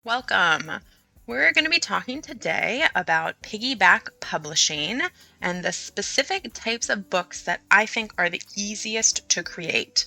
Welcome. We're going to be talking today about piggyback publishing and the specific types of books that I think are the easiest to create.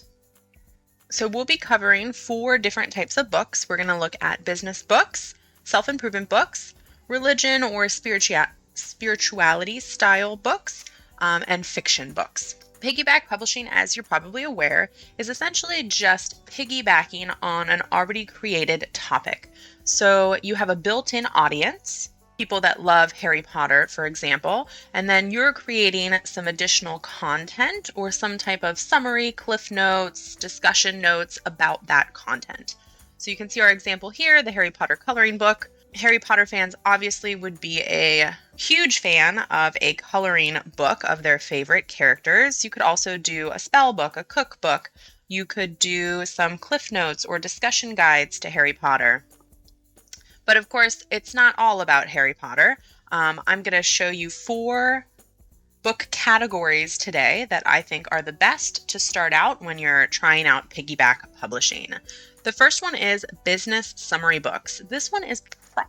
So we'll be covering 4 different types of books. We're going to look at business books, self-improvement books, religion or spirituality style books, and fiction books. Piggyback publishing, as you're probably aware, is essentially just piggybacking on an already created topic. So you have a built-in audience, people that love Harry Potter, for example, and then you're creating some additional content or some type of summary, cliff notes, discussion notes about that content. So you can see our example here, the Harry Potter coloring book. Harry Potter fans obviously would be a huge fan of a coloring book of their favorite characters. You could also do a spell book, a cookbook. You could do some cliff notes or discussion guides to Harry Potter. But of course, it's not all about Harry Potter. I'm going to show you 4 book categories today that I think are the best to start out when you're trying out piggyback publishing. The first one is business summary books. This one is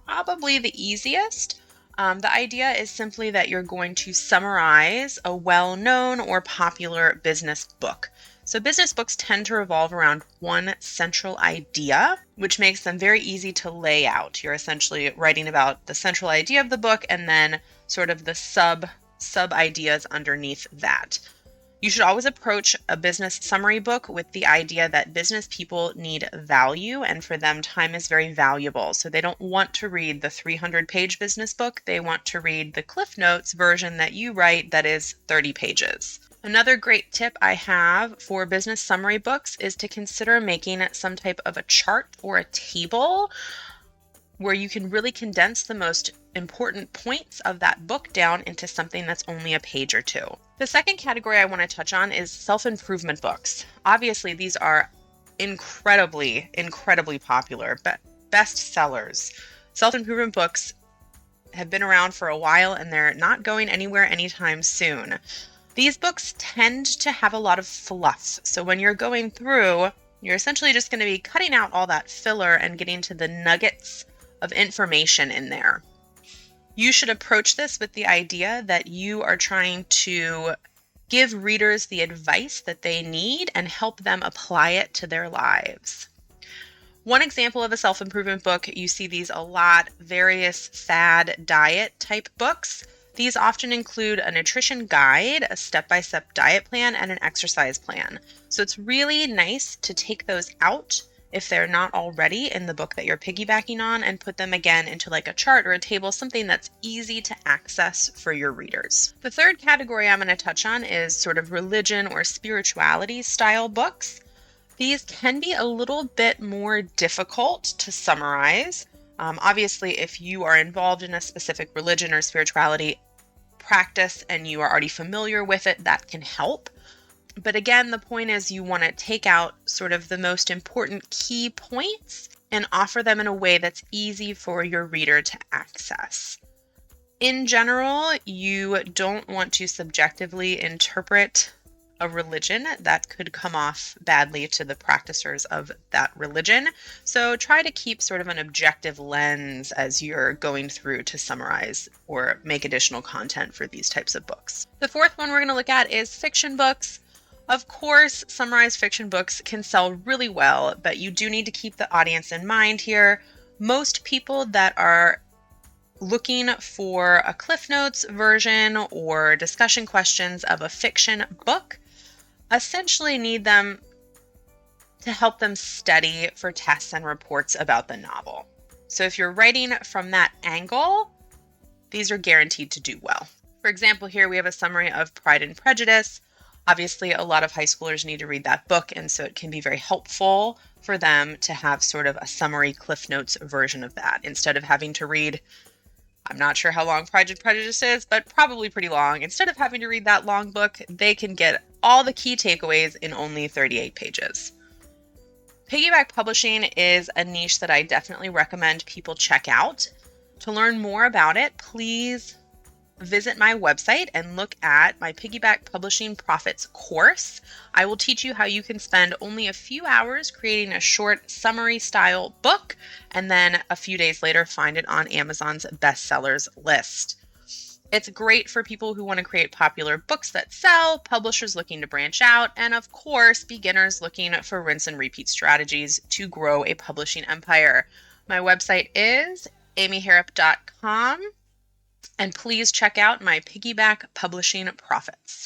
probably the easiest. The idea is simply that you're going to summarize a well-known or popular business book. So business books tend to revolve around one central idea, which makes them very easy to lay out. You're essentially writing about the central idea of the book and then sort of the sub ideas underneath that. You should always approach a business summary book with the idea that business people need value, and for them, time is very valuable. So they don't want to read the 300-page business book. They want to read the Cliff Notes version that you write that is 30 pages. Another great tip I have for business summary books is to consider making some type of a chart or a table where you can really condense the most important points of that book down into something that's only a page or 2. The second category I want to touch on is self-improvement books. Obviously, these are incredibly popular, best sellers. Self-improvement books have been around for a while and they're not going anywhere anytime soon. These books tend to have a lot of fluff. So when you're going through, you're essentially just going to be cutting out all that filler and getting to the nuggets of information in there. You should approach this with the idea that you are trying to give readers the advice that they need and help them apply it to their lives. One example of a self-improvement book, you see these a lot, various fad diet type books. These often include a nutrition guide, a step-by-step diet plan, and an exercise plan. So it's really nice to take those out if they're not already in the book that you're piggybacking on and put them again into like a chart or a table, something that's easy to access for your readers. The third category I'm going to touch on is sort of religion or spirituality style books. These can be a little bit more difficult to summarize. Obviously, if you are involved in a specific religion or spirituality practice and you are already familiar with it, that can help. But again, the point is you want to take out sort of the most important key points and offer them in a way that's easy for your reader to access. In general, you don't want to subjectively interpret a religion. That could come off badly to the practicers of that religion. So try to keep sort of an objective lens as you're going through to summarize or make additional content for these types of books. The fourth one we're going to look at is fiction books. Of course, summarized fiction books can sell really well, but you do need to keep the audience in mind here. Most people that are looking for a Cliff Notes version or discussion questions of a fiction book essentially need them to help them study for tests and reports about the novel. So if you're writing from that angle, these are guaranteed to do well. For example, here we have a summary of Pride and Prejudice. Obviously, a lot of high schoolers need to read that book, and so it can be very helpful for them to have sort of a summary Cliff Notes version of that instead of having to read, I'm not sure how long Pride and Prejudice is, but probably pretty long. Instead of having to read that long book, they can get all the key takeaways in only 38 pages. Piggyback publishing is a niche that I definitely recommend people check out. To learn more about it, please visit my website and look at my Piggyback Publishing Profits course. I will teach you how you can spend only a few hours creating a short summary style book and then a few days later find it on Amazon's bestsellers list. It's great for people who want to create popular books that sell, publishers looking to branch out, and of course, beginners looking for rinse and repeat strategies to grow a publishing empire. My website is amyharrop.com, and please check out my Piggyback Publishing Profits.